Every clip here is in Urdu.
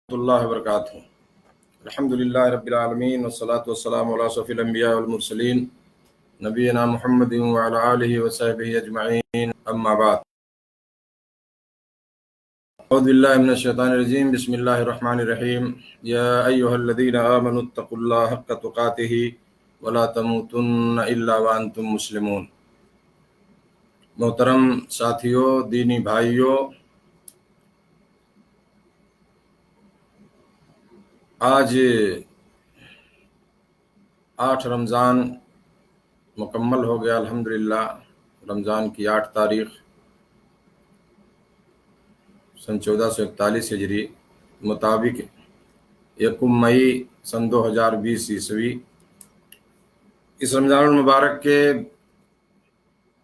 اللہ وبرکاتہ۔ الحمدللہ رب العالمین والصلاة والسلام علی اشرف الانبیاء والمرسلین نبینا محمد وعلی آلہ وصحبہ اجمعین، اما بعد۔ اعوذ باللہ من الشیطان الرجیم، بسم اللہ الرحمن الرحیم۔ یا ایہا الذین آمنوا اتقوا اللہ حق تقاتہ ولا تموتن الا وانتم مسلمون۔ محترم ساتھیوں، دینی بھائیوں، آج 8 رمضان مکمل ہو گیا الحمدللہ۔ رمضان کی 8 تاریخ سن 1441 ہجری مطابق 1 مئی سن 2020 عیسوی۔ اس رمضان المبارک کے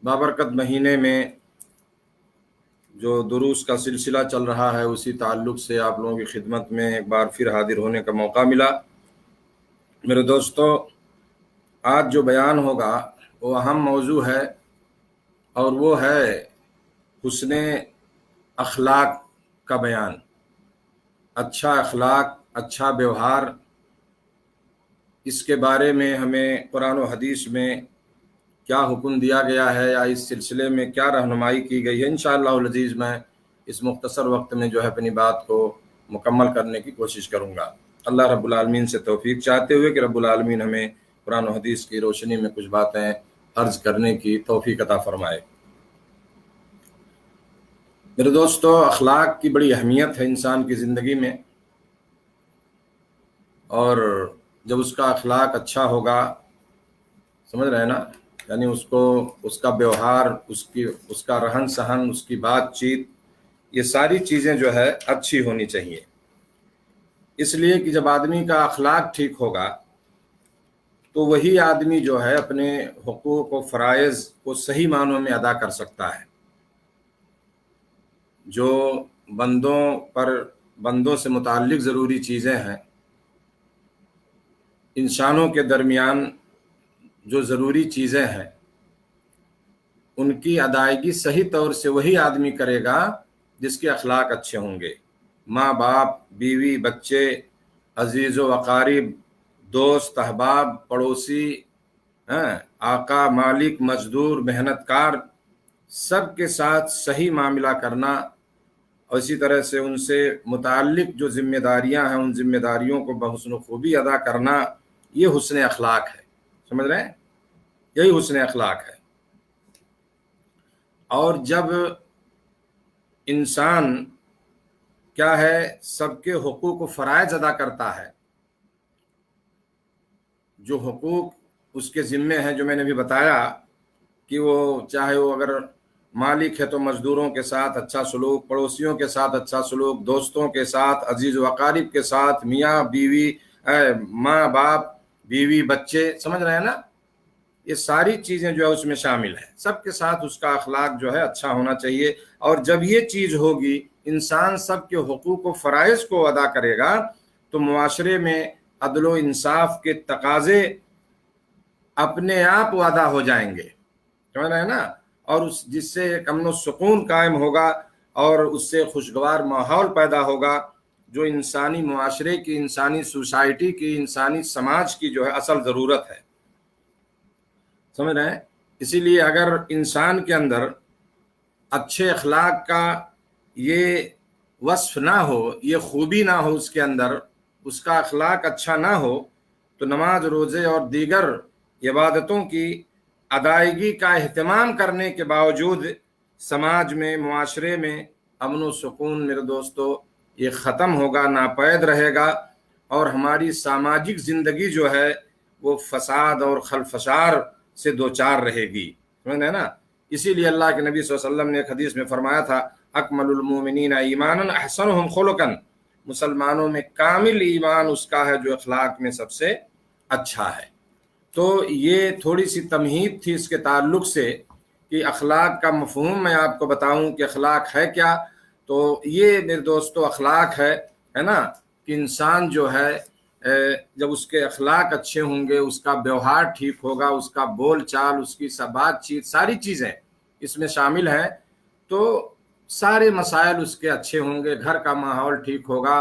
بابرکت مہینے میں جو دروس کا سلسلہ چل رہا ہے، اسی تعلق سے آپ لوگوں کی خدمت میں ایک بار پھر حاضر ہونے کا موقع ملا۔ میرے دوستو، آج جو بیان ہوگا وہ اہم موضوع ہے، اور وہ ہے حسن اخلاق کا بیان۔ اچھا اخلاق، اچھا بیوہار، اس کے بارے میں ہمیں قرآن و حدیث میں کیا حکم دیا گیا ہے، یا اس سلسلے میں کیا رہنمائی کی گئی ہے۔ انشاءاللہ العزیز میں اس مختصر وقت میں اپنی بات کو مکمل کرنے کی کوشش کروں گا، اللہ رب العالمین سے توفیق چاہتے ہوئے کہ رب العالمین ہمیں قرآن و حدیث کی روشنی میں کچھ باتیں عرض کرنے کی توفیق عطا فرمائے۔ میرے دوستو، اخلاق کی بڑی اہمیت ہے انسان کی زندگی میں، اور جب اس کا اخلاق اچھا ہوگا، سمجھ رہے ہیں نا، یعنی اس کا بیوہار، اس کا رہن سہن، اس کی بات چیت، یہ ساری چیزیں جو ہے اچھی ہونی چاہیے۔ اس لیے کہ جب آدمی کا اخلاق ٹھیک ہوگا تو وہی آدمی جو ہے اپنے حقوق و فرائض کو صحیح معنوں میں ادا کر سکتا ہے۔ جو بندوں سے متعلق ضروری چیزیں ہیں، انسانوں کے درمیان جو ضروری چیزیں ہیں، ان کی ادائیگی صحیح طور سے وہی آدمی کرے گا جس کے اخلاق اچھے ہوں گے۔ ماں باپ، بیوی، بچے، عزیز و اقارب، دوست، احباب، پڑوسی، آقا، مالک، مزدور، محنت کار، سب کے ساتھ صحیح معاملہ کرنا، اور اسی طرح سے ان سے متعلق جو ذمہ داریاں ہیں، ان ذمہ داریوں کو بحسن و خوبی ادا کرنا، یہ حسن اخلاق ہے۔ سمجھ رہے ہیں؟ یہی حسن اخلاق ہے۔ اور جب انسان کیا ہے، سب کے حقوق و فرائض ادا کرتا ہے، جو حقوق اس کے ذمے ہیں، جو میں نے بھی بتایا کہ وہ چاہے وہ اگر مالک ہے تو مزدوروں کے ساتھ اچھا سلوک، پڑوسیوں کے ساتھ اچھا سلوک، دوستوں کے ساتھ، عزیز و اقارب کے ساتھ، میاں بیوی، ماں باپ، بیوی، بچے، سمجھ رہے ہیں نا، یہ ساری چیزیں جو ہے اس میں شامل ہیں۔ سب کے ساتھ اس کا اخلاق جو ہے اچھا ہونا چاہیے، اور جب یہ چیز ہوگی، انسان سب کے حقوق و فرائض کو ادا کرے گا، تو معاشرے میں عدل و انصاف کے تقاضے اپنے آپ ادا ہو جائیں گے، سمجھ رہے ہیں نا، اور جس سے ایک امن و سکون قائم ہوگا، اور اس سے خوشگوار ماحول پیدا ہوگا، جو انسانی معاشرے کی، انسانی سوسائٹی کی، انسانی سماج کی جو ہے اصل ضرورت ہے۔ سمجھ رہے ہیں؟ اسی لیے اگر انسان کے اندر اچھے اخلاق کا یہ وصف نہ ہو، یہ خوبی نہ ہو، اس کے اندر اس کا اخلاق اچھا نہ ہو، تو نماز، روزے اور دیگر عبادتوں کی ادائیگی کا اہتمام کرنے کے باوجود سماج میں، معاشرے میں امن و سکون، میرے دوستو، یہ ختم ہوگا، ناپید رہے گا، اور ہماری سماجک زندگی جو ہے وہ فساد اور خلفشار سے دوچار رہے گی، سمجھ رہے ہیں نا۔ اسی لیے اللہ کے نبی صلی اللہ علیہ وسلم نے ایک حدیث میں فرمایا تھا، اکمل المومنین ایمانا احسنهم خلقا، مسلمانوں میں کامل ایمان اس کا ہے جو اخلاق میں سب سے اچھا ہے۔ تو یہ تھوڑی سی تمہید تھی اس کے تعلق سے کہ اخلاق کا مفہوم میں آپ کو بتاؤں کہ اخلاق ہے کیا۔ تو یہ میرے دوستو اخلاق ہے نا، کہ انسان جو ہے جب اس کے اخلاق اچھے ہوں گے، اس کا بیوہار ٹھیک ہوگا، اس کا بول چال، اس کی بات چیت، ساری چیزیں اس میں شامل ہیں، تو سارے مسائل اس کے اچھے ہوں گے، گھر کا ماحول ٹھیک ہوگا،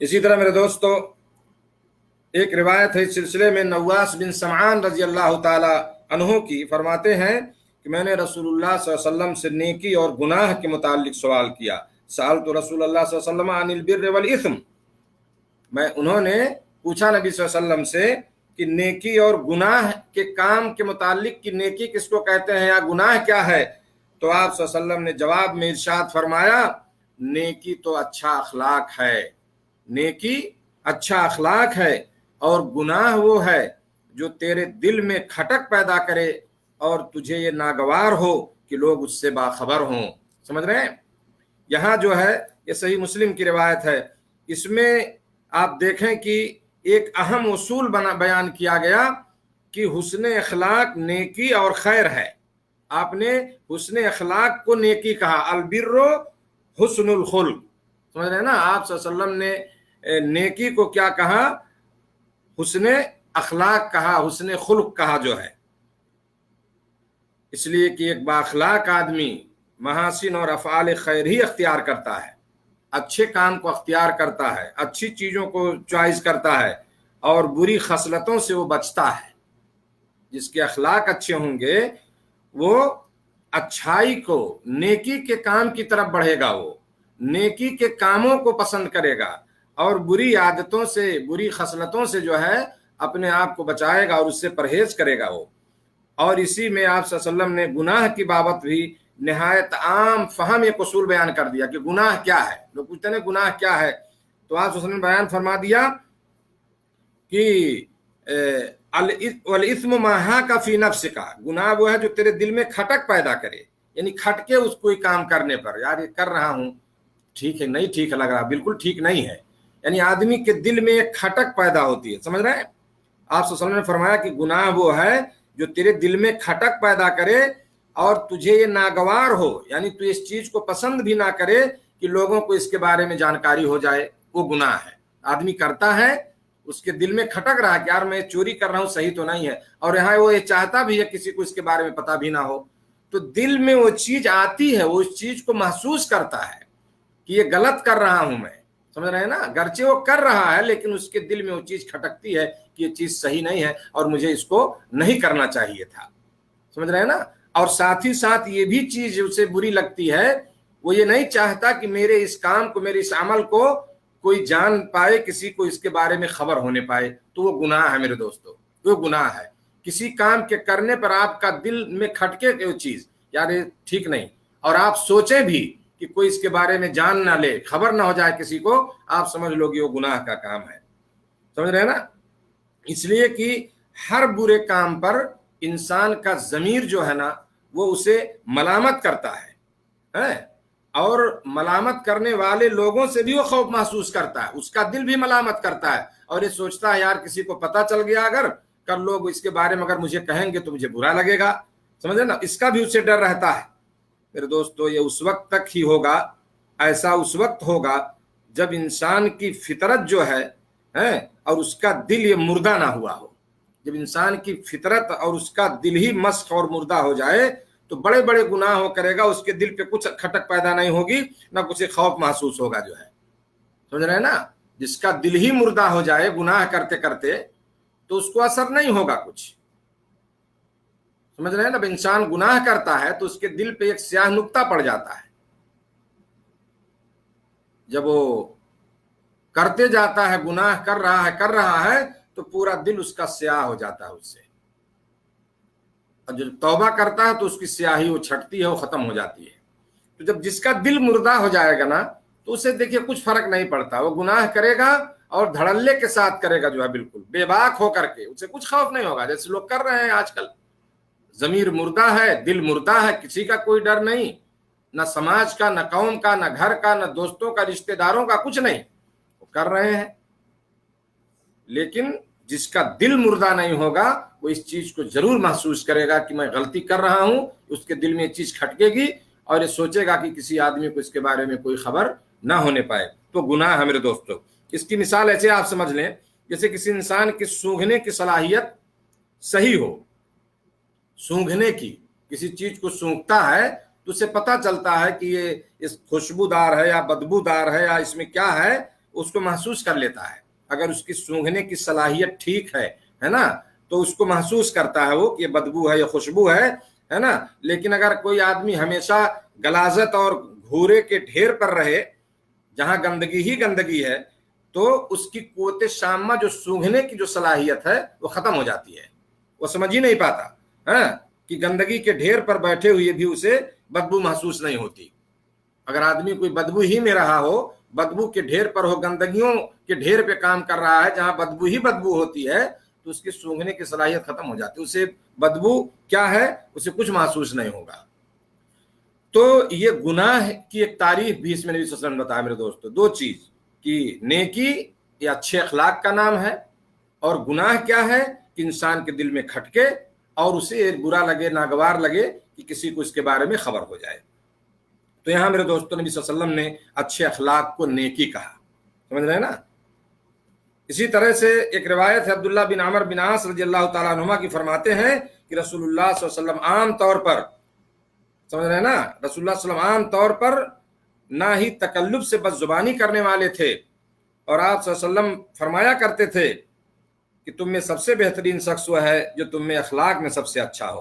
اسی طرح میرے دوستو ایک روایت ہے اس سلسلے میں، نواس بن سمعان رضی اللہ تعالی عنہ کی، فرماتے ہیں کہ میں نے رسول اللہ صلی اللہ علیہ وسلم سے نیکی اور گناہ کے متعلق سوال کیا، سألت رسول اللہ صلی اللہ علیہ وسلم عن البر والاثم، انہوں نے پوچھا نبی صلی اللہ علیہ وسلم سے کہ نیکی اور گناہ کے کام کے متعلق کہ نیکی کس کو کہتے ہیں یا گناہ کیا ہے، تو آپ صلی اللہ علیہ وسلم نے جواب میں ارشاد فرمایا، نیکی تو اچھا اخلاق ہے، نیکی اچھا اخلاق ہے، اور گناہ وہ ہے جو تیرے دل میں کھٹک پیدا کرے اور تجھے یہ ناگوار ہو کہ لوگ اس سے باخبر ہوں۔ سمجھ رہے ہیں؟ یہاں جو ہے یہ صحیح مسلم کی روایت ہے، اس میں آپ دیکھیں کہ ایک اہم اصول بیان کیا گیا کہ حسن اخلاق نیکی اور خیر ہے۔ آپ نے حسن اخلاق کو نیکی کہا، البر حسن الخلق، سمجھ رہے ہیں نا؟ آپ صلی اللہ علیہ وسلم نے نیکی کو کیا کہا؟ حسن اخلاق کہا، حسن خلق کہا جو ہے، اس لیے کہ ایک بااخلاق آدمی محاسن اور افعال خیر ہی اختیار کرتا ہے، اچھے کام کو اختیار کرتا ہے، اچھی چیزوں کو چوائس کرتا ہے، اور بری خصلتوں سے وہ بچتا ہے۔ جس کے اخلاق اچھے ہوں گے وہ اچھائی کو، نیکی کے کام کی طرف بڑھے گا، وہ نیکی کے کاموں کو پسند کرے گا، اور بری عادتوں سے، بری خصلتوں سے جو ہے اپنے آپ کو بچائے گا اور اس سے پرہیز کرے گا وہ۔ اور اسی میں آپ صلی اللہ علیہ وسلم نے گناہ کی بابت بھی نہایت عام فہم ایک اصول بیان کر دیا کہ گناہ کیا ہے۔ لوگ پوچھتے ہیں گناہ کیا ہے، تو آپ صلی اللہ علیہ وسلم نے بیان فرما دیا کہ والاثم ما حاک فی نفسک، گناہ وہ ہے جو تیرے دل میں کھٹک پیدا کرے، یعنی کھٹکے اس کوئی کام کرنے پر، یار یہ کر رہا ہوں ٹھیک ہے، نہیں ٹھیک لگ رہا، بالکل ٹھیک نہیں ہے، یعنی آدمی کے دل میں ایک کھٹک پیدا ہوتی ہے۔ سمجھ رہے ہیں؟ آپ صلی اللہ علیہ وسلم نے فرمایا کہ گناہ وہ ہے جو تیرے دل میں کھٹک پیدا کرے اور تجھے یہ ناگوار ہو، یعنی تو اس چیز کو پسند بھی نہ کرے کہ لوگوں کو اس کے بارے میں جانکاری ہو جائے، وہ گناہ ہے۔ آدمی کرتا ہے، اس کے دل میں کھٹک رہا کہ یار میں چوری کر رہا ہوں، صحیح تو نہیں ہے، اور یہاں وہ یہ چاہتا بھی ہے کسی کو اس کے بارے میں پتہ بھی نہ ہو، تو دل میں وہ چیز آتی ہے، وہ اس چیز کو محسوس کرتا ہے کہ یہ غلط کر رہا ہوں میں، سمجھ رہے ہیں نا؟ گرچہ وہ کر رہا ہے لیکن اس کے دل میں وہ چیز کھٹکتی ہے کہ یہ چیز صحیح نہیں ہے اور مجھے اس کو نہیں کرنا چاہیے تھا، سمجھ رہے ہیں نا؟ اور ساتھ ہی ساتھ یہ بھی چیز اسے بری لگتی ہے، وہ یہ نہیں چاہتا کہ میرے اس کام کو، میرے اس عمل کو کوئی جان پائے، کسی کو اس کے بارے میں خبر ہونے پائے، تو وہ گناہ ہے میرے دوستو، وہ گناہ ہے۔ کسی کام کے کرنے پر آپ کا دل میں کھٹکے وہ چیز، یار یہ ٹھیک نہیں، اور آپ سوچیں بھی کہ کوئی اس کے بارے میں جان نہ لے، خبر نہ ہو جائے کسی کو، آپ سمجھ لو گے وہ گناہ کا کام ہے، سمجھ رہے ہیں نا؟ اس لیے کہ ہر برے کام پر انسان کا ضمیر جو ہے نا وہ اسے ملامت کرتا ہے، اور ملامت کرنے والے لوگوں سے بھی وہ خوف محسوس کرتا ہے، اس کا دل بھی ملامت کرتا ہے، اور یہ سوچتا ہے یار کسی کو پتہ چل گیا اگر کل لوگ اس کے بارے میں اگر مجھے کہیں گے تو مجھے برا لگے گا، سمجھے نا؟ اس کا بھی اسے ڈر رہتا ہے۔ میرے دوستو یہ اس وقت تک ہی ہوگا، ایسا اس وقت ہوگا جب انسان کی فطرت جو ہے اور اس کا دل یہ مردہ نہ ہوا ہو۔ جب انسان کی فطرت اور اس کا دل ہی مسخ اور مردہ ہو جائے تو بڑے بڑے گناہ ہو کرے گا، اس کے دل پہ کچھ کھٹک پیدا نہیں ہوگی، نہ کچھ خوف محسوس ہوگا جو ہے، سمجھ رہے ہیں نا؟ جس کا دل ہی مردہ ہو جائے گناہ کرتے کرتے تو اس کو اثر نہیں ہوگا کچھ، سمجھ رہے ہیں نا؟ جب انسان گناہ کرتا ہے تو اس کے دل پہ ایک سیاہ نقطہ پڑ جاتا ہے، جب وہ کرتے جاتا ہے، گناہ کر رہا ہے تو پورا دل اس کا سیاہ ہو جاتا ہے اس سے، اور جب توبہ کرتا ہے تو اس کی سیاہی وہ چھٹتی ہے، وہ ختم ہو جاتی ہے۔ تو جب جس کا دل مردہ ہو جائے گا نا تو اسے دیکھیے کچھ فرق نہیں پڑتا، وہ گناہ کرے گا اور دھڑلے کے ساتھ کرے گا جو ہے، بالکل بے باک ہو کر کے، اسے کچھ خوف نہیں ہوگا، جیسے لوگ کر رہے ہیں آج کل۔ ضمیر مردہ ہے، دل مردہ ہے، کسی کا کوئی ڈر نہیں، نہ سماج کا، نہ قوم کا، نہ گھر کا، نہ دوستوں کا، رشتہ داروں کا، کچھ نہیں، وہ کر رہے ہیں۔ لیکن جس کا دل مردہ نہیں ہوگا وہ اس چیز کو ضرور محسوس کرے گا کہ میں غلطی کر رہا ہوں، اس کے دل میں یہ چیز کھٹکے گی اور یہ سوچے گا کہ کسی آدمی کو اس کے بارے میں کوئی خبر نہ ہونے پائے، تو گناہ ہے میرے دوستو۔ اس کی مثال ایسے آپ سمجھ لیں جیسے کسی انسان کی سونگھنے کی صلاحیت صحیح ہو، سونگھنے کی، کسی چیز کو سونگتا ہے تو اسے پتہ چلتا ہے کہ یہ اس خوشبودار ہے یا بدبودار ہے یا اس میں کیا ہے، اس کو محسوس کر لیتا ہے. اگر اس کی سونگھنے کی صلاحیت ٹھیک ہے نا, تو اس کو محسوس کرتا ہے وہ کہ یہ بدبو ہے یا خوشبو ہے نا. لیکن اگر کوئی آدمی ہمیشہ غلاظت اور گھورے کے ڈھیر پر رہے جہاں گندگی ہی گندگی ہے, تو اس کی قوت شامہ جو سونگھنے کی جو صلاحیت ہے وہ ختم ہو جاتی ہے. وہ سمجھ ہی نہیں پاتا کہ گندگی کے ڈھیر پر بیٹھے ہوئے بھی اسے بدبو محسوس نہیں ہوتی. اگر آدمی کوئی بدبو ہی میں رہا ہو, بدبو کے ڈھیر پر ہو, گندگیوں کے ڈھیر پہ کام کر رہا ہے جہاں بدبو ہی بدبو ہوتی ہے, تو اس کی سونگھنے کی صلاحیت ختم ہو جاتی ہے. اسے بدبو کیا ہے اسے کچھ محسوس نہیں ہوگا. تو یہ گناہ کی ایک تعریف بھی اس میں نبی صلی اللہ علیہ وسلم نے بتایا میرے دوستو. دو چیز کہ نیکی یہ اچھے اخلاق کا نام ہے, اور گناہ کیا ہے کہ انسان کے دل میں کھٹکے اور اسے برا لگے, ناگوار لگے کہ کسی کو اس کے بارے میں خبر ہو جائے. تو یہاں میرے دوستو نبی صلی اللہ علیہ وسلم نے اچھے اخلاق کو نیکی کہا. سمجھ رہے ہیں نا. اسی طرح سے ایک روایت ہے عبداللہ بن عمر بن عاص رضی اللہ تعالیٰ عنہما کی, فرماتے ہیں کہ رسول اللہ صلی اللہ علیہ وسلم عام طور پر, سمجھ رہے ہیں نا, رسول اللہ صلی اللہ علیہ وسلم عام طور پر نہ ہی تکلف سے بد زبانی کرنے والے تھے, اور آپ صلی اللہ علیہ وسلم فرمایا کرتے تھے کہ تم میں سب سے بہترین شخص وہ ہے جو تم میں اخلاق میں سب سے اچھا ہو.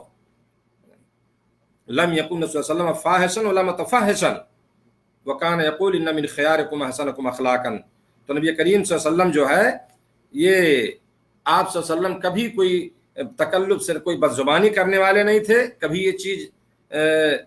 لم یکن صلی اللہ علیہ وسلم فاحشا ولا متفحشا وکان یقول ان من خیارکم احسنکم اخلاقا. تو نبی کریم صلی اللہ علیہ وسلم جو ہے یہ آپ صلی اللہ علیہ وسلم کبھی کوئی تکلف سے کوئی بد زبانی کرنے والے نہیں تھے, کبھی یہ چیز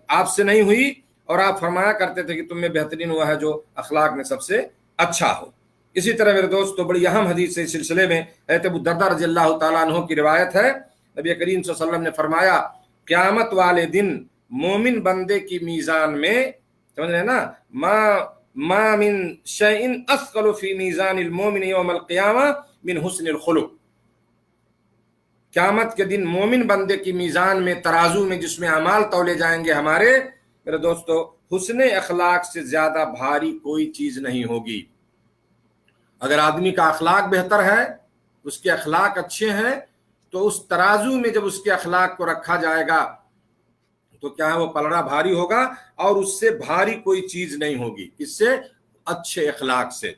آپ سے نہیں ہوئی, اور آپ فرمایا کرتے تھے کہ تم میں بہترین وہ ہے جو اخلاق میں سب سے اچھا ہو. اسی طرح میرے دوستو بڑی اہم حدیث ہے اس سلسلے میں, حضرت ابو الدرداء رضی اللہ تعالیٰ عنہ کی روایت ہے. نبی کریم صلی اللہ علیہ وسلم نے فرمایا قیامت والے دن مومن بندے کی میزان میں, سمجھ رہے ہیں نا, ما من شیء اثقل فی میزان المومن یوم القیامہ من حسن الخلق. قیامت کے دن مومن بندے کی میزان میں, ترازو میں جس میں اعمال تولے جائیں گے ہمارے, میرے دوستو حسن اخلاق سے زیادہ بھاری کوئی چیز نہیں ہوگی. اگر آدمی کا اخلاق بہتر ہے, اس کے اخلاق اچھے ہیں, تو اس ترازو میں جب اس کے اخلاق کو رکھا جائے گا تو کیا ہے وہ پلڑا بھاری ہوگا, اور اس سے بھاری کوئی چیز نہیں ہوگی, اس سے اچھے اخلاق سے.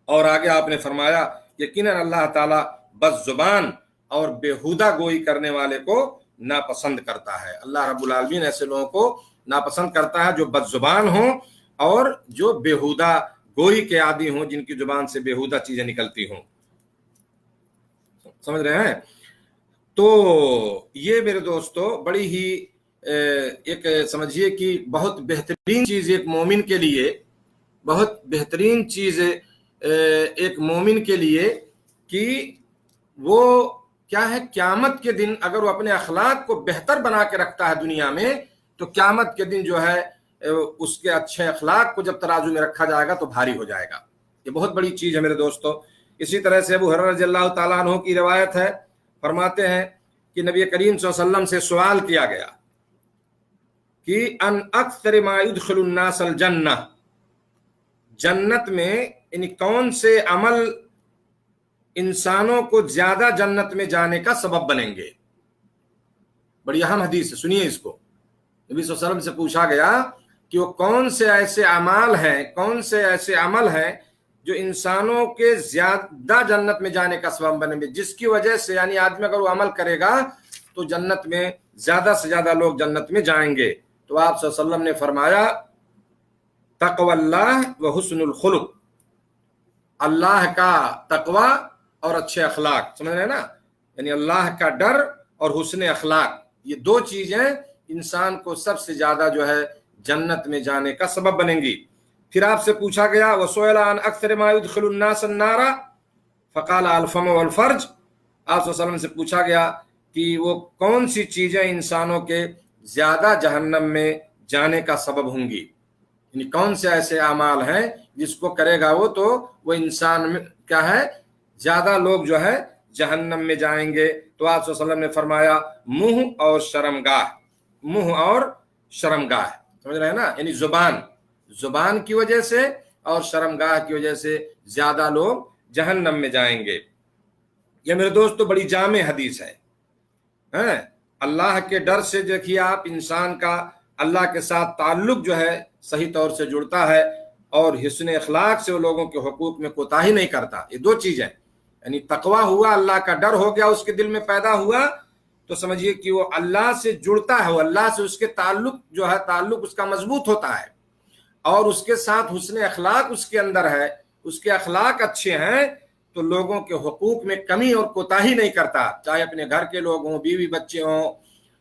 اور آگے آپ نے فرمایا یقیناً اللہ تعالیٰ بد زبان اور بیہودہ گوئی کرنے والے کو ناپسند کرتا ہے. اللہ رب العالمین ایسے لوگوں کو ناپسند کرتا ہے جو بد زبان ہوں اور جو بیہودہ گوئی کے عادی ہوں, جن کی زبان سے بیہودہ چیزیں نکلتی ہوں. سمجھ رہے ہیں. تو یہ میرے دوستو بڑی ہی ایک سمجھیے کہ بہت بہترین چیز ایک مومن کے لیے, بہت بہترین چیز ایک مومن کے لیے کہ وہ کیا ہے, قیامت کے دن اگر وہ اپنے اخلاق کو بہتر بنا کے رکھتا ہے دنیا میں, تو قیامت کے دن جو ہے اس کے اچھے اخلاق کو جب ترازو میں رکھا جائے گا تو بھاری ہو جائے گا. یہ بہت بڑی چیز ہے میرے دوستو. اسی طرح سے ابو ہریرہ رضی اللہ تعالیٰ عنہ کی روایت ہے, فرماتے ہیں کہ نبی کریم صلی اللہ علیہ وسلم سے سوال کیا گیا کہ ان اکثر ما يدخل الناس الجنہ, جنت میں یعنی کون سے عمل انسانوں کو زیادہ جنت میں جانے کا سبب بنیں گے. بڑی اہم حدیث ہے, سنیے اس کو. نبی صلی اللہ علیہ وسلم سے پوچھا گیا کہ وہ کون سے ایسے اعمال ہیں, کون سے ایسے عمل ہیں جو انسانوں کے زیادہ جنت میں جانے کا سبب بنے گے, جس کی وجہ سے یعنی آدمی اگر وہ عمل کرے گا تو جنت میں زیادہ سے زیادہ لوگ جنت میں جائیں گے. تو آپ صلی اللہ علیہ وسلم نے فرمایا تقوی اللہ و حسن الخلق, اللہ کا تقوی اور اچھے اخلاق. سمجھ رہے ہیں نا, یعنی اللہ کا ڈر اور حسن اخلاق, یہ دو چیزیں انسان کو سب سے زیادہ جو ہے جنت میں جانے کا سبب بنیں گی. پھر آپ سے پوچھا گیا وسئل عن اکثر ما يدخل الناس النار فقال الفم والفرج, آپ صلی اللہ علیہ وسلم سے پوچھا گیا کہ وہ کون سی چیزیں انسانوں کے زیادہ جہنم میں جانے کا سبب ہوں گی, یعنی کون سے ایسے اعمال ہیں جس کو کرے گا وہ تو وہ انسان میں کیا ہے زیادہ لوگ جو ہے جہنم میں جائیں گے. تو آپ صلی اللہ علیہ وسلم نے فرمایا منہ اور شرمگاہ, منہ اور شرمگاہ. سمجھ رہے ہیں نا, یعنی زبان کی وجہ سے اور شرمگاہ کی وجہ سے زیادہ لوگ جہنم میں جائیں گے. یہ میرے دوستو بڑی جامع حدیث ہے. اللہ کے ڈر سے دیکھیے آپ انسان کا اللہ کے ساتھ تعلق جو ہے صحیح طور سے جڑتا ہے, اور حسن اخلاق سے وہ لوگوں کے حقوق میں کوتاہی نہیں کرتا. یہ دو چیزیں، یعنی تقویٰ ہوا، اللہ کا ڈر ہو گیا اس کے دل میں پیدا ہوا، تو سمجھیے کہ وہ اللہ سے جڑتا ہے، وہ اللہ سے اس کے تعلق جو ہے، تعلق اس کا مضبوط ہوتا ہے، اور اس کے ساتھ حسن اخلاق اس کے اندر ہے، اس کے اخلاق اچھے ہیں تو لوگوں کے حقوق میں کمی اور کوتاہی نہیں کرتا، چاہے اپنے گھر کے لوگ ہوں، بیوی بچے ہوں،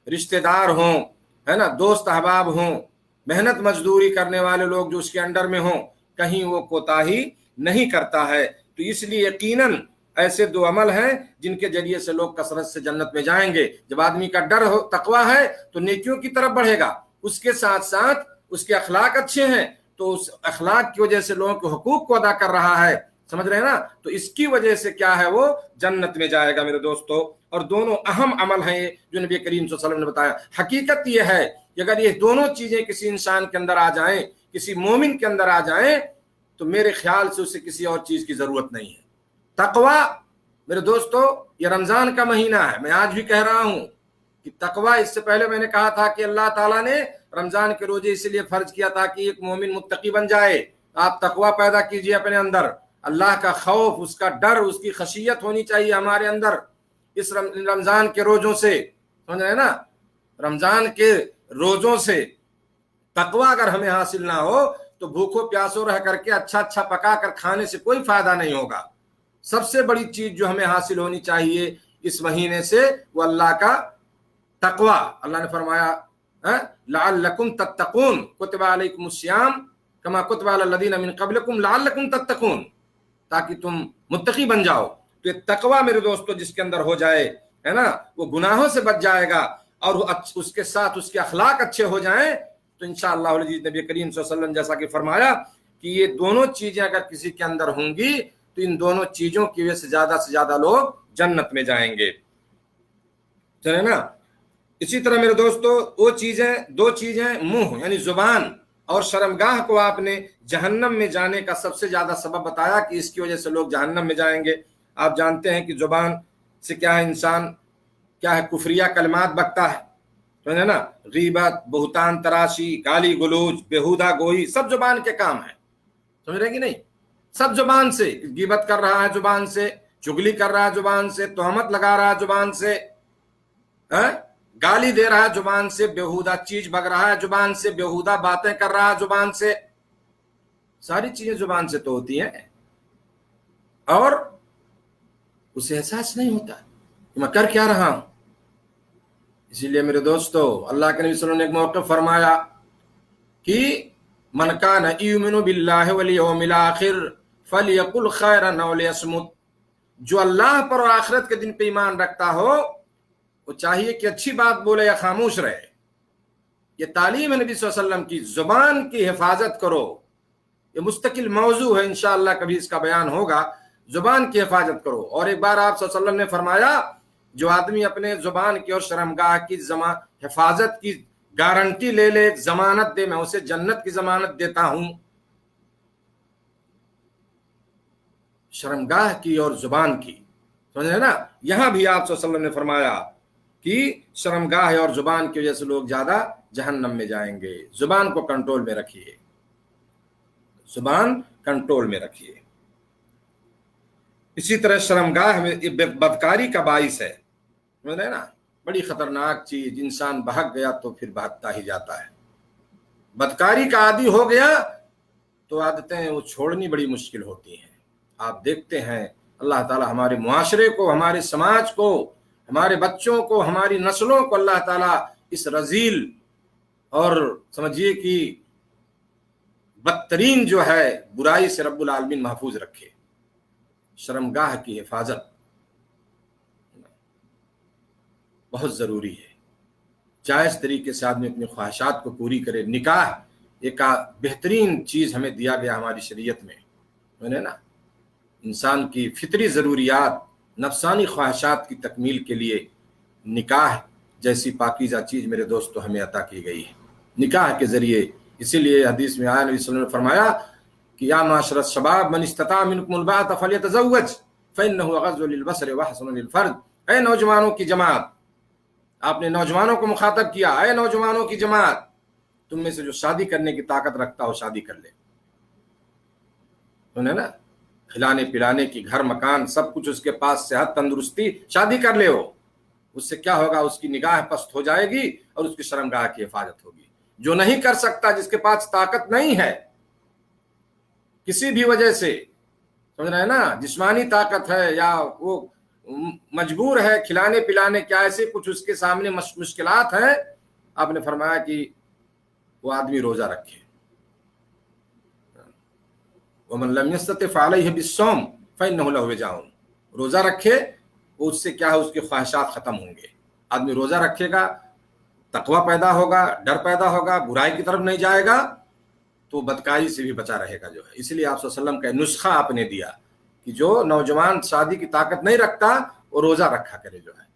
رشتہ دار ہوں، ہے نا، دوست احباب ہوں، محنت مزدوری کرنے والے لوگ جو اس کے انڈر میں ہوں، کہیں وہ کوتاہی نہیں کرتا ہے. تو اس لیے یقیناً ایسے دو عمل ہیں جن کے ذریعے سے لوگ کثرت سے جنت میں جائیں گے. جب آدمی کا ڈر ہو، تقویٰ ہے، تو نیکیوں کی طرف بڑھے گا، اس کے ساتھ ساتھ اس کے اخلاق اچھے ہیں تو اس اخلاق کی وجہ سے لوگوں کے حقوق کو ادا کر رہا ہے، سمجھ رہے ہیں نا، تو اس کی وجہ سے کیا ہے، وہ جنت میں جائے گا میرے دوستو. اور دونوں اہم عمل ہیں جو نبی کریم صلی اللہ علیہ وسلم نے بتایا. حقیقت یہ ہے کہ اگر یہ دونوں چیزیں کسی انسان کے اندر آ جائیں، کسی مومن کے اندر آ جائیں، تو میرے خیال سے اسے کسی اور چیز کی ضرورت نہیں ہے. تقویٰ میرے دوستو، یہ رمضان کا مہینہ ہے، میں آج بھی کہہ رہا ہوں کہ تقویٰ، اس سے پہلے میں نے کہا تھا کہ اللہ تعالیٰ نے رمضان کے روزے اس لیے فرض کیا تھا کہ ایک مومن متقی بن جائے. آپ تقویٰ پیدا کیجئے اپنے اندر، اللہ کا خوف، اس کا ڈر، اس کی خشیت ہونی چاہیے ہمارے اندر اس رمضان کے روزوں سے، سمجھ رہے ہیں نا، رمضان کے روزوں سے تقویٰ اگر ہمیں حاصل نہ ہو تو بھوکوں پیاسوں رہ کر کے اچھا اچھا پکا کر کھانے سے کوئی فائدہ نہیں ہوگا. سب سے بڑی چیز جو ہمیں حاصل ہونی چاہیے اس مہینے سے وہ اللہ کا تقویٰ. اللہ نے فرمایا لعلکم تتقون کتب علیکم الصیام کما کتب علی الذین من قبلکم لعلکم تتقون، تاکہ تم متقی بن جاؤ. تو یہ تقویٰ میرے دوستو جس کے اندر ہو جائے، ہے نا، وہ گناہوں سے بچ جائے گا، اور اس کے ساتھ اس کے اخلاق اچھے ہو جائیں تو انشاءاللہ العزیز نبی کریم صلی اللہ علیہ وسلم جیسا کہ فرمایا کہ یہ دونوں چیزیں اگر کسی کے اندر ہوں گی تو ان دونوں چیزوں کی وجہ سے زیادہ لوگ جنت میں جائیں گے. چلے نا. اسی طرح میرے دوستو وہ چیزیں، دو چیزیں، منہ یعنی زبان اور شرمگاہ کو آپ نے جہنم میں جانے کا سب سے زیادہ سبب بتایا کہ اس کی وجہ سے لوگ جہنم میں جائیں گے. آپ جانتے ہیں کہ زبان سے کیا ہے، انسان کیا ہے، کفریہ کلمات بکتا ہے، سمجھے نا، غیبت، بہتان تراشی، گالی گلوچ، بیہودہ گوئی، سب زبان کے کام ہیں، سمجھ رہے کہ نہیں، سب زبان سے. غیبت کر رہا ہے زبان سے، چغلی کر رہا ہے زبان سے، تہمت لگا رہا ہے زبان سے، گالی دے رہا ہے زبان سے، بیہودہ چیز بک رہا ہے زبان سے، بیہودہ باتیں کر رہا ہے زبان سے. ساری چیزیں زبان سے تو ہوتی ہیں اور اسے احساس نہیں ہوتا کہ میں کر کیا رہا ہوں. اسی لیے میرے دوستو اللہ کے نبی صلی اللہ علیہ وسلم نے ایک موقع فرمایا کہ من کان یؤمن باللہ والیوم الآخر فلیقل خیرا او لیصمت، جو اللہ پر اور آخرت کے دن پہ ایمان رکھتا ہو وہ چاہیے کہ اچھی بات بولے یا خاموش رہے. یہ تعلیم ہے نبی صلی اللہ علیہ وسلم کی. زبان کی حفاظت کرو، یہ مستقل موضوع ہے، انشاءاللہ کبھی اس کا بیان ہوگا. زبان کی حفاظت کرو. اور ایک بار آپ صلی اللہ علیہ وسلم نے فرمایا جو آدمی اپنے زبان کی اور شرمگاہ کی حفاظت کی گارنٹی لے لے، ضمانت دے، میں اسے جنت کی ضمانت دیتا ہوں. شرمگاہ کی اور زبان کی، سمجھے نا. یہاں بھی آپ صلی اللہ علیہ وسلم نے فرمایا کہ شرمگاہ اور زبان کی وجہ سے لوگ زیادہ جہنم میں جائیں گے. زبان کو کنٹرول میں رکھیے، زبان کنٹرول میں رکھیے. اسی طرح شرمگاہ میں بدکاری کا باعث ہے، سمجھ رہے نا، بڑی خطرناک چیز. انسان بہک گیا تو پھر بہکتا ہی جاتا ہے. بدکاری کا عادی ہو گیا تو عادتیں وہ چھوڑنی بڑی مشکل ہوتی ہیں. آپ دیکھتے ہیں اللہ تعالیٰ ہمارے معاشرے کو، ہمارے سماج کو، ہمارے بچوں کو، ہماری نسلوں کو اللہ تعالیٰ اس رذیل اور سمجھیے کہ بدترین جو ہے برائی سے رب العالمین محفوظ رکھے. شرمگاہ کی حفاظت بہت ضروری ہے. جائز طریقے سے آدمی اپنی خواہشات کو پوری کرے. نکاح ایک بہترین چیز ہمیں دیا گیا ہماری شریعت میں، نا، انسان کی فطری ضروریات، نفسانی خواہشات کی تکمیل کے لیے نکاح جیسی پاکیزہ چیز میرے دوستو ہمیں عطا کی گئی ہے نکاح کے ذریعے. اسی لیے حدیث میں آیا نبی صلی اللہ علیہ وسلم نے فرمایا کہ یا معاشر الشباب من استطاع منکم الباءۃ فلیتزوج فانہ اغض للبصر واحسن للفرج. اے نوجوانوں کی جماعت، آپ نے نوجوانوں کو مخاطب کیا، اے نوجوانوں کی جماعت، تم میں سے جو شادی کرنے کی طاقت رکھتا ہو شادی کر لے. سنے نا, کھلانے پلانے کی, گھر مکان سب کچھ اس کے پاس, صحت تندرستی, شادی کر لے ہو, اس سے کیا ہوگا, اس کی نگاہ پست ہو جائے گی اور اس کی شرمگاہ کی حفاظت ہوگی. جو نہیں کر سکتا, جس کے پاس طاقت نہیں ہے کسی بھی وجہ سے, سمجھ رہے ہیں نا, جسمانی طاقت ہے یا وہ مجبور ہے کھلانے پلانے, کیا ایسے کچھ اس کے سامنے مشکلات ہیں, آپ نے فرمایا کہ وہ آدمی روزہ رکھے. وَمَن لَّمْ يَسْتَطِعْ فَعَلَيْهِ بِالصَّوْمِ فَإِنَّهُ لَهُ وِجَاءٌ, روزہ رکھے, وہ اس سے کیا ہے, اس کے خواہشات ختم ہوں گے. آدمی روزہ رکھے گا, تقوی پیدا ہوگا, ڈر پیدا ہوگا, برائی کی طرف نہیں جائے گا, تو بدکاری سے بھی بچا رہے گا جو ہے. اس لیے آپ صلی اللہ علیہ وسلم کا نسخہ آپ نے دیا کہ جو نوجوان شادی کی طاقت نہیں رکھتا وہ روزہ رکھا کرے جو ہے.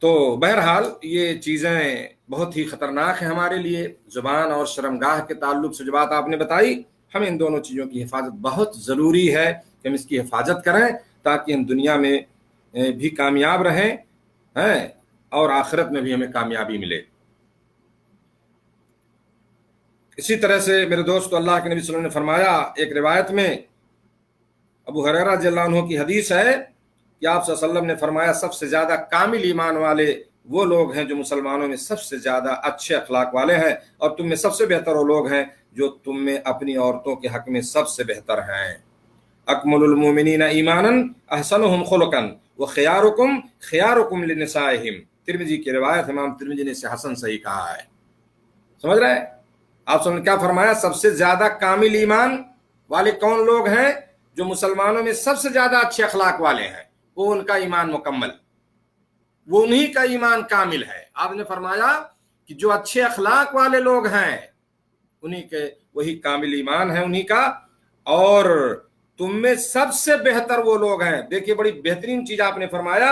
تو بہرحال یہ چیزیں بہت ہی خطرناک ہیں ہمارے لیے. زبان اور شرمگاہ کے تعلق سے جو بات آپ نے بتائی, ہمیں ان دونوں چیزوں کی حفاظت بہت ضروری ہے کہ ہم اس کی حفاظت کریں تاکہ ہم دنیا میں بھی کامیاب رہیں اور آخرت میں بھی ہمیں کامیابی ملے. اسی طرح سے میرے دوستو, اللہ کے نبی صلی اللہ علیہ وسلم نے فرمایا, ایک روایت میں ابو ہریرہ رضی اللہ عنہ کی حدیث ہے کہ آپ صلی اللہ علیہ وسلم نے فرمایا, سب سے زیادہ کامل ایمان والے وہ لوگ ہیں جو مسلمانوں میں سب سے زیادہ اچھے اخلاق والے ہیں, اور تم میں سب سے بہتر وہ لوگ ہیں جو تم میں اپنی عورتوں کے حق میں سب سے بہتر ہیں. اکمل المومنین ایمانا احسنهم خلقا وخیارکم خیارکم لنسائہم, ترمذی کی روایت, امام ترمذی نے اسے حسن صحیح کہا ہے. سمجھ رہے ہیں آپ نے کیا فرمایا, سب سے زیادہ کامل ایمان والے کون لوگ ہیں, جو مسلمانوں میں سب سے زیادہ اچھے اخلاق والے ہیں, وہ ان کا ایمان مکمل, وہ انہی کا ایمان کامل ہے. آپ نے فرمایا کہ جو اچھے اخلاق والے لوگ ہیں انہی کے وہی کامل ایمان ہے انہی کا, اور تم میں سب سے بہتر وہ لوگ ہیں. دیکھیے بڑی بہترین چیز آپ نے فرمایا,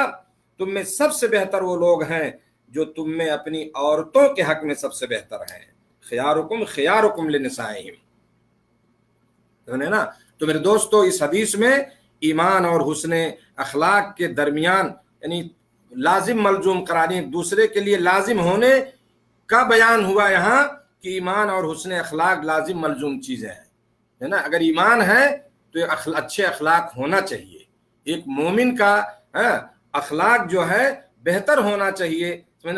تم میں سب سے بہتر وہ لوگ ہیں جو تم میں اپنی عورتوں کے حق میں سب سے بہتر ہیں. خیارکم خیارکم لنسائہم, ہے نا. تو میرے دوستو, اس حدیث میں ایمان اور حسن اخلاق کے درمیان یعنی لازم ملزوم قرار, ایک دوسرے کے لیے لازم ہونے کا بیان ہوا یہاں کہ ایمان اور حسن اخلاق لازم ملزوم چیزیں ہیں, ہے نا. اگر ایمان ہے تو اچھے اخلاق ہونا چاہیے. ایک مومن کا اخلاق جو ہے بہتر ہونا چاہیے,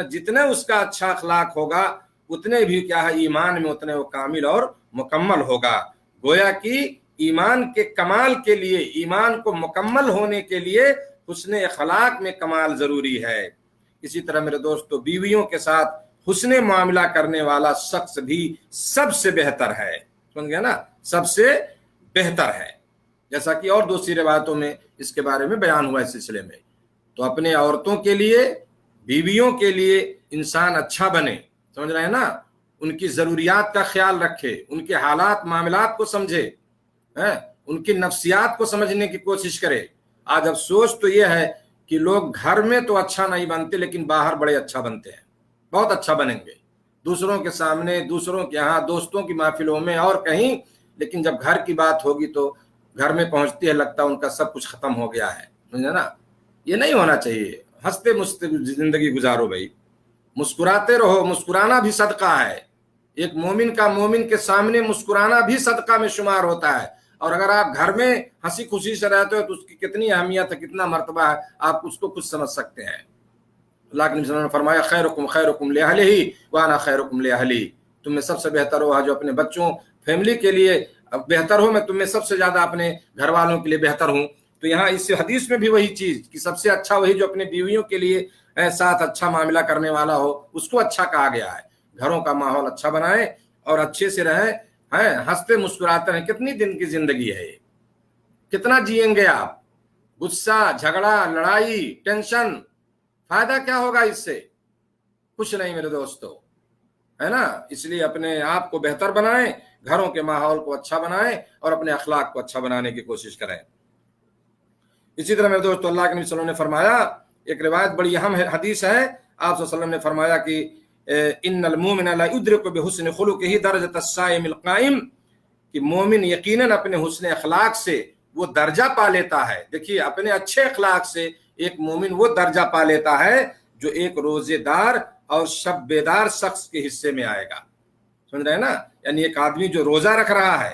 جتنا اس کا اچھا اخلاق ہوگا اتنے بھی کیا ہے ایمان میں اتنے وہ کامل اور مکمل ہوگا. گویا کہ ایمان کے کمال کے لیے, ایمان کو مکمل ہونے کے لیے حسن اخلاق میں کمال ضروری ہے. اسی طرح میرے دوستو, بیویوں کے ساتھ حسن معاملہ کرنے والا شخص بھی سب سے بہتر ہے, سمجھ گیا نا, سب سے بہتر ہے, جیسا کہ اور دوسری روایتوں میں اس کے بارے میں بیان ہوا اس سلسلے میں. تو اپنے عورتوں کے لیے, بیویوں کے لیے انسان اچھا بنے, سمجھ رہے ہیں نا, ان کی ضروریات کا خیال رکھے, ان کے حالات معاملات کو سمجھے, ان کی نفسیات کو سمجھنے کی کوشش کرے. آج افسوس تو یہ ہے کہ لوگ گھر میں تو اچھا نہیں بنتے لیکن باہر بڑے اچھا بنتے ہیں, بہت اچھا بنیں گے دوسروں کے سامنے, دوسروں کے یہاں, دوستوں کی محفلوں میں اور کہیں, لیکن جب گھر کی بات ہوگی تو گھر میں پہنچتی ہے لگتا ان کا سب کچھ ختم ہو گیا ہے, سمجھے نا. یہ نہیں ہونا چاہیے. ہنستے مستے زندگی گزارو بھائی, مسکراتے رہو, مسکرانا بھی صدقہ ہے. ایک مومن کا مومن کے سامنے مسکرانا بھی صدقہ میں شمار ہوتا ہے. اور اگر آپ گھر میں ہنسی خوشی سے رہتے ہو تو اس کی کتنی اہمیت ہے, کتنا مرتبہ ہے, آپ اس کو کچھ سمجھ سکتے ہیں. اللہ کے نبی صلی اللہ علیہ وسلم نے فرمایا, خیرکم خیرکم لأہلہ وانا خیرکم لأہلی, تم میں سب سے بہتر ہو جو اپنے بچوں فیملی کے لیے بہتر ہو, میں تم میں سب سے زیادہ اپنے گھر والوں کے لیے بہتر ہوں. تو یہاں اس حدیث میں بھی وہی چیز کہ سب سے اچھا وہی جو اپنے بیویوں کے لیے ساتھ اچھا معاملہ کرنے والا ہو, اس کو اچھا کہا گیا ہے. گھروں کا ماحول اچھا بنائیں اور اچھے سے رہیں, ہنستے مسکراتے رہیں. کتنی دن کی زندگی ہے یہ, کتنا جئیں گے آپ؟ غصہ, جھگڑا, لڑائی, ٹینشن, فائدہ کیا ہوگا اس سے؟ کچھ نہیں میرے دوستو, ہے نا. اس لیے اپنے آپ کو بہتر بنائیں, گھروں کے ماحول کو اچھا بنائیں اور اپنے اخلاق کو اچھا بنانے کی کوشش کریں. اسی طرح میرے دوستو, اللہ کے نبی صلی اللہ علیہ وسلم نے فرمایا, ایک روایت بڑی اہم حدیث ہے, آپ صلی اللہ علیہ وسلم نے فرمایا کہ ان المومن لا يدرك بحسن خلقه درجة الصائم القائم, کہ مومن یقیناً اپنے حسن اخلاق سے وہ درجہ پا لیتا ہے. دیکھیے, اپنے اچھے اخلاق سے ایک مومن وہ درجہ پا لیتا ہے جو ایک روزے دار اور شب بیدار شخص کے حصے میں آئے گا, سمجھ رہے ہیں نا. یعنی ایک آدمی جو روزہ رکھ رہا ہے,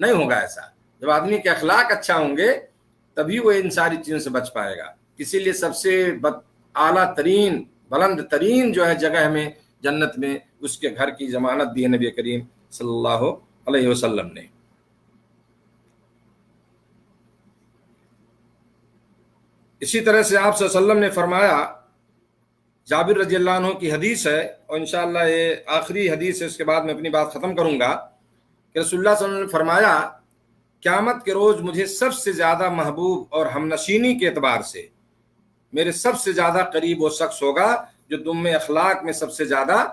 نہیں ہوگا ایسا. جب آدمی کے اخلاق اچھا ہوں گے تبھی وہ ان ساری چیزوں سے بچ پائے گا. اسی لیے سب سے اعلیٰ ترین بلند ترین جو ہے جگہ میں جنت میں اس کے گھر کی ضمانت دی ہے نبی کریم صلی اللہ علیہ وسلم نے. اسی طرح سے آپ صلی اللہ علیہ وسلم نے فرمایا، جابر رضی اللہ عنہ کی حدیث ہے اور انشاءاللہ یہ آخری حدیث ہے، اس کے بعد میں اپنی بات ختم کروں گا، کہ رسول اللہ صلی اللہ علیہ وسلم نے فرمایا قیامت کے روز مجھے سب سے زیادہ محبوب اور ہمنشینی کے اعتبار سے میرے سب سے زیادہ قریب وہ شخص ہوگا جو تم میں اخلاق میں سب سے زیادہ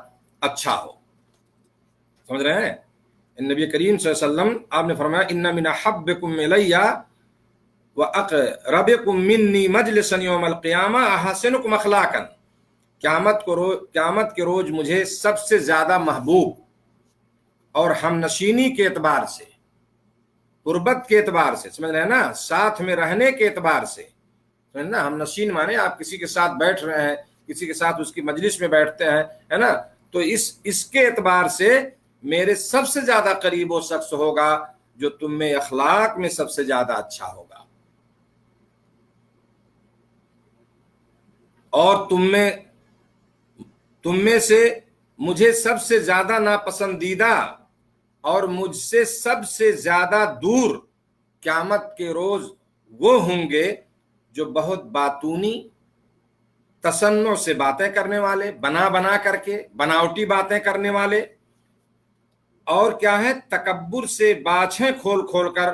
اچھا ہو. سمجھ رہے ہیں؟ نبی کریم صلی اللہ علیہ وسلم آپ نے فرمایا ان من احبکم الی واقربکم منی مجلسا یوم القیامہ احسنکم اخلاقا. قیامت کے روز مجھے سب سے زیادہ محبوب اور ہمنشینی کے اعتبار سے، قربت کے اعتبار سے، سمجھ رہے ہیں نا، ساتھ میں رہنے کے اعتبار سے، سمجھ نا، ہم نشین مانے آپ کسی کے ساتھ بیٹھ رہے ہیں، کسی کے ساتھ اس کی مجلس میں بیٹھتے ہیں، ہے نا، تو اس کے اعتبار سے میرے سب سے زیادہ قریب وہ شخص ہوگا جو تم میں اخلاق میں سب سے زیادہ اچھا ہوگا. اور تم میں سے مجھے سب سے زیادہ ناپسندیدہ اور مجھ سے سب سے زیادہ دور قیامت کے روز وہ ہوں گے جو بہت باتونی، تصنع سے باتیں کرنے والے، بنا کر کے بناوٹی باتیں کرنے والے، اور کیا ہے، تکبر سے باچھیں کھول کر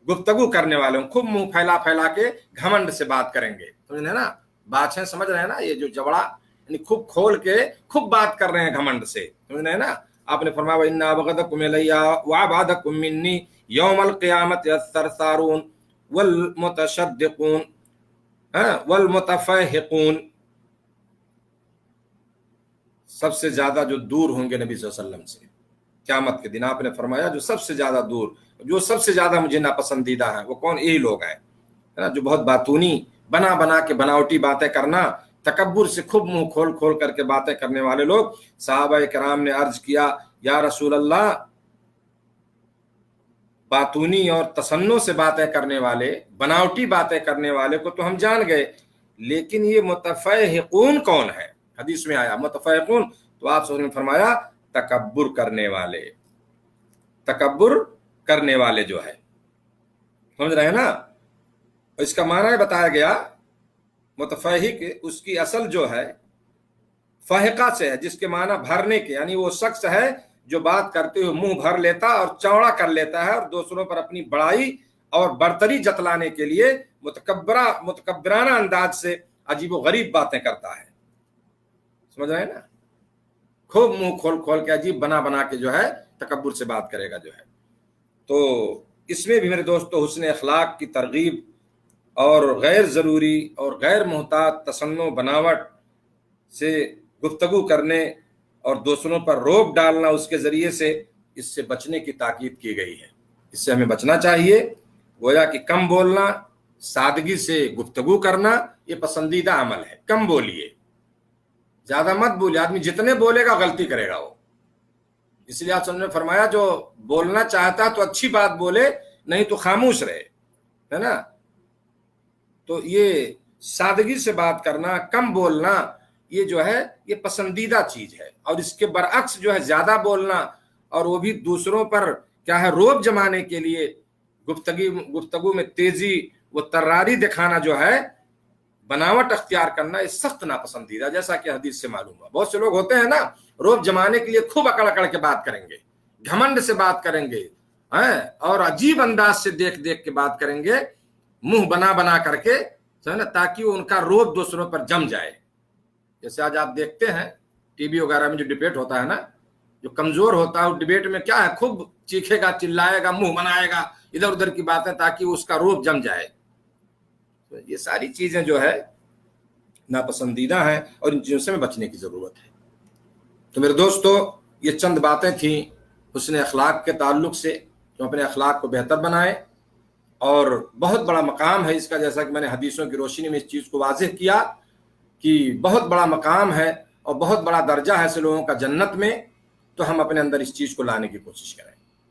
گفتگو کرنے والے ہوں. خوب منہ پھیلا کے گھمنڈ سے بات کریں گے. سمجھ نا، باچھیں سمجھ رہے ہیں نا، یہ جو جبڑا یعنی خوب کھول کے خوب بات کر رہے ہیں گھمنڈ سے. سمجھ رہے ہیں نا. آپ نے فرمایا وَإِنَّ أَبْغَضَكُمْ إِلَيَّ وَأَبْعَدَكُم مِّنِّي يَوْمَ الْقِيَامَةِ الثَّرْثَارُونَ وَالْمُتَشَدِّقُونَ وَالْمُتَفَيْحِقُونَ. سب سے زیادہ جو دور ہوں گے نبی صلی اللہ علیہ وسلم سے قیامت کے دن، آپ نے فرمایا جو سب سے زیادہ دور، جو سب سے زیادہ مجھے ناپسندیدہ ہے وہ کون؟ یہی لوگ ہیں جو بہت باتونی، بنا کے بناوٹی باتیں کرنا، تکبر سے خوب منہ کھول کر کے باتیں کرنے والے لوگ. صحابہ کرام نے عرض کیا یا رسول اللہ، باتونی اور تصنع سے باتیں کرنے والے، بناوٹی باتیں کرنے والے کو تو ہم جان گئے، لیکن یہ متفیحقون کون ہے؟ حدیث میں آیا متفیحقون، تو آپ صلی اللہ علیہ وسلم نے فرمایا تکبر کرنے والے جو ہے. سمجھ رہے ہیں نا. اس کا معنی بتایا گیا متفیحق، اس کی اصل جو ہے فاحقہ سے ہے، جس کے معنی بھرنے کے، یعنی وہ شخص ہے جو بات کرتے ہوئے منہ بھر لیتا اور چوڑا کر لیتا ہے اور دوسروں پر اپنی بڑائی اور برتری جتلانے کے لیے متکبرانہ انداز سے عجیب و غریب باتیں کرتا ہے. سمجھ رہے ہیں نا. خوب منہ کھول کے عجیب بنا کے جو ہے تکبر سے بات کرے گا جو ہے. تو اس میں بھی میرے دوستو حسن اخلاق کی ترغیب اور غیر ضروری اور غیر محتاط تصنع بناوٹ سے گفتگو کرنے اور دوسروں پر روک ڈالنا اس کے ذریعے سے، اس سے بچنے کی تاکید کی گئی ہے. اس سے ہمیں بچنا چاہیے. گویا کہ کم بولنا، سادگی سے گفتگو کرنا یہ پسندیدہ عمل ہے. کم بولیے، زیادہ مت بولیے. آدمی جتنے بولے گا غلطی کرے گا وہ. اس لیے آپ نے فرمایا جو بولنا چاہتا تو اچھی بات بولے، نہیں تو خاموش رہے، ہے نا. تو یہ سادگی سے بات کرنا، کم بولنا، یہ جو ہے یہ پسندیدہ چیز ہے. اور اس کے برعکس جو ہے زیادہ بولنا اور وہ بھی دوسروں پر کیا ہے روب جمانے کے لیے گفتگو میں تیزی و تراری دکھانا جو ہے، بناوٹ اختیار کرنا، یہ سخت ناپسندیدہ. جیسا کہ حدیث سے معلوم ہوا بہت سے لوگ ہوتے ہیں نا، روب جمانے کے لیے خوب اکڑ کے بات کریں گے، گھمنڈ سے بات کریں گے، اور عجیب انداز سے دیکھ کے بات کریں گے، منہ بنا کر کے، تاکہ ان کا روب دوسروں پر جم جائے. جیسے آج آپ دیکھتے ہیں ٹی وی وغیرہ میں جو ڈبیٹ ہوتا ہے نا، جو کمزور ہوتا ہے وہ ڈبیٹ میں کیا ہے، خوب چیخے گا، چلائے گا، منہ بنائے گا ادھر ادھر کی باتیں تاکہ اس کا روب جم جائے. یہ ساری چیزیں جو ہے ناپسندیدہ ہیں اور ان چیزوں سے بچنے کی ضرورت ہے. تو میرے دوستو، یہ چند باتیں تھیں حسن اخلاق کے تعلق سے، جو اپنے اخلاق کو بہتر بنائیں. اور بہت بڑا مقام ہے اس کا، جیسا کہ میں نے حدیثوں کی روشنی میں اس چیز کو واضح کیا کہ بہت بڑا مقام ہے اور بہت بڑا درجہ ہے ایسے لوگوں کا جنت میں. تو ہم اپنے اندر اس چیز کو لانے کی کوشش کریں.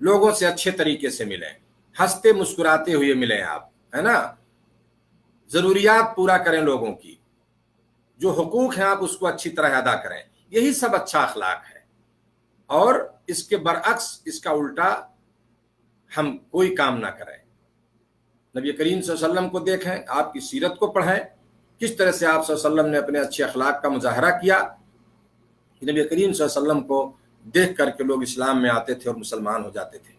لوگوں سے اچھے طریقے سے ملیں، ہنستے مسکراتے ہوئے ملیں آپ، ہے نا، ضروریات پورا کریں لوگوں کی، جو حقوق ہیں آپ اس کو اچھی طرح ادا کریں، یہی سب اچھا اخلاق ہے۔ اور اس کے برعکس، اس کا الٹا ہم کوئی کام نہ کریں۔ نبی کریم صلی اللہ علیہ وسلم کو دیکھیں، آپ کی سیرت کو پڑھیں، کس طرح سے آپ صلی اللہ علیہ وسلم نے اپنے اچھے اخلاق کا مظاہرہ کیا۔ نبی کریم صلی اللہ علیہ وسلم کو دیکھ کر کے لوگ اسلام میں آتے تھے اور مسلمان ہو جاتے تھے۔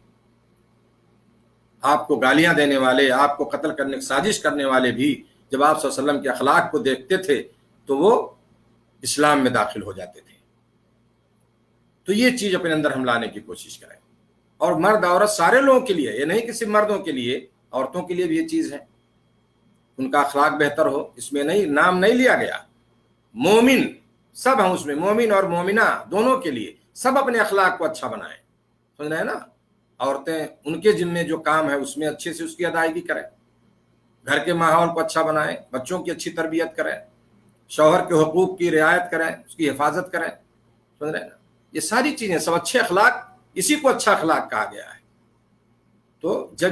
آپ کو گالیاں دینے والے، آپ کو قتل کرنے کی سازش کرنے والے بھی جب آپ صلی اللہ علیہ وسلم کے اخلاق کو دیکھتے تھے تو وہ اسلام میں داخل ہو جاتے تھے۔ تو یہ چیز اپنے اندر ہم لانے کی کوشش کریں، اور مرد عورت سارے لوگوں کے لیے، یہ نہیں کہ صرف مردوں کے لیے، عورتوں کے لیے بھی یہ چیز ہے، ان کا اخلاق بہتر ہو۔ اس میں نہیں، نام نہیں لیا گیا، مومن سب ہیں اس میں، مومن اور مومنہ دونوں کے لیے، سب اپنے اخلاق کو اچھا بنائیں، سمجھ رہے ہیں نا۔ عورتیں ان کے ذمے جو کام ہے اس میں اچھے سے اس کی ادائیگی کریں، گھر کے ماحول کو اچھا بنائیں، بچوں کی اچھی تربیت کریں، شوہر کے حقوق کی رعایت کریں، اس کی حفاظت کریں، سمجھ رہے ہیں نا۔ یہ ساری چیزیں سب اچھے اخلاق، اسی کو اچھا اخلاق کہا گیا ہے۔ تو جب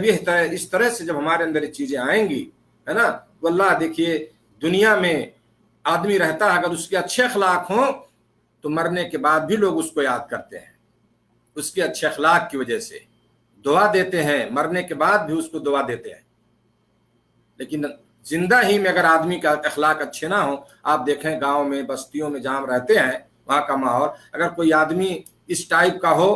اس طرح سے جب ہمارے اندر یہ چیزیں آئیں گی، ہے نا، تو اللہ دیکھیے دنیا میں آدمی رہتا ہے، اگر اس کے اچھے اخلاق ہوں تو مرنے کے بعد بھی لوگ اس کو یاد کرتے ہیں، اس کے اچھے اخلاق کی وجہ سے دعا دیتے ہیں، مرنے کے بعد بھی اس کو دعا دیتے ہیں۔ لیکن زندہ ہی میں اگر آدمی کا اخلاق اچھے نہ ہوں، آپ دیکھیں گاؤں میں، بستیوں میں جہاں رہتے ہیں وہاں کا ماحول، اگر کوئی آدمی اس ٹائپ کا ہو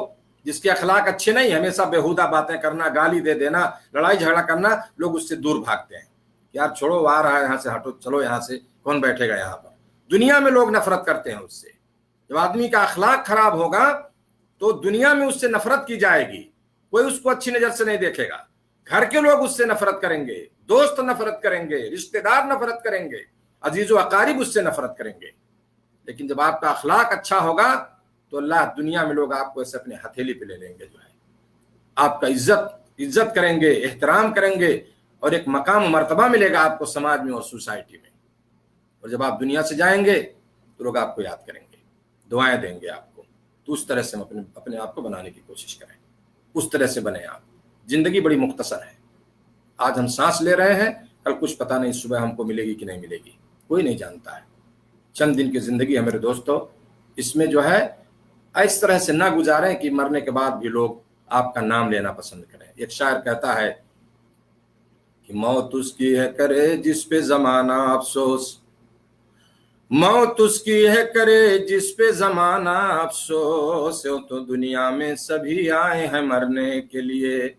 جس کے اخلاق اچھے نہیں، ہمیشہ بےہودہ باتیں کرنا، گالی دے دینا، لڑائی جھگڑا کرنا، لوگ اس سے دور بھاگتے ہیں، یار چھوڑو، آ رہا ہے یہاں سے، ہٹو، چلو یہاں سے، کون بیٹھے گا یہاں پر۔ دنیا میں لوگ نفرت کرتے ہیں اس سے۔ جب آدمی کا اخلاق خراب ہوگا تو دنیا میں اس سے نفرت کی جائے گی، کوئی اس کو اچھی نظر سے نہیں دیکھے گا، گھر کے لوگ اس سے نفرت کریں گے، دوست نفرت کریں گے، رشتہ دار نفرت کریں گے، عزیز و اقارب اس سے نفرت کریں گے۔ لیکن جب آپ کا اخلاق اچھا ہوگا تو اللہ دنیا میں لوگ آپ کو ایسے اپنے ہتھیلی پہ لے لیں گے، جو ہے آپ کا عزت کریں گے، احترام کریں گے، اور ایک مقام و مرتبہ ملے گا آپ کو سماج میں اور سوسائٹی میں۔ اور جب آپ دنیا سے جائیں گے تو لوگ آپ کو یاد کریں گے، دعائیں دیں گے آپ کو۔ تو اس طرح سے ہم اپنے آپ کو بنانے کی کوشش کریں، اس طرح سے بنیں آپ۔ زندگی بڑی مختصر ہے، آج ہم سانس لے رہے ہیں، کل کچھ پتہ نہیں صبح ہم کو ملے گی کہ نہیں ملے گی، کوئی نہیں جانتا ہے۔ چند دن کی زندگی ہے میرے دوستو، اس میں جو ہے اس طرح سے نہ گزاریں کہ مرنے کے بعد بھی لوگ آپ کا نام لینا پسند کریں۔ ایک شاعر کہتا ہے کہ موت اس کی ہے کرے جس پہ زمانہ افسوس، موت اس کی ہے کرے جس پہ زمانہ افسوس، تو دنیا میں سبھی آئے ہیں مرنے کے لیے۔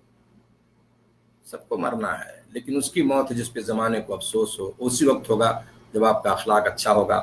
سب کو مرنا ہے، لیکن اس کی موت جس پہ زمانے کو افسوس ہو، اسی وقت ہوگا جب آپ کا اخلاق اچھا ہوگا،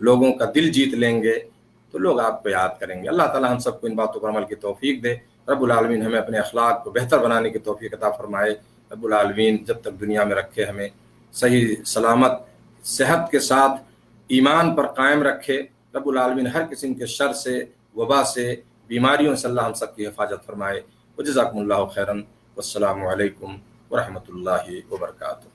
لوگوں کا دل جیت لیں گے، تو لوگ آپ کو یاد کریں گے۔ اللہ تعالی ہم سب کو ان باتوں پر عمل کی توفیق دے۔ رب العالمین ہمیں اپنے اخلاق کو بہتر بنانے کی توفیق عطا فرمائے۔ رب العالمین جب تک دنیا میں رکھے ہمیں صحیح سلامت صحت کے ساتھ ایمان پر قائم رکھے۔ رب العالمین ہر قسم کے شر سے، وبا سے، بیماریوں سے اللہ ہم سب کی حفاظت فرمائے۔ وجزاکم اللہ خیرا، والسلام علیکم ورحمۃ اللہ وبرکاتہ۔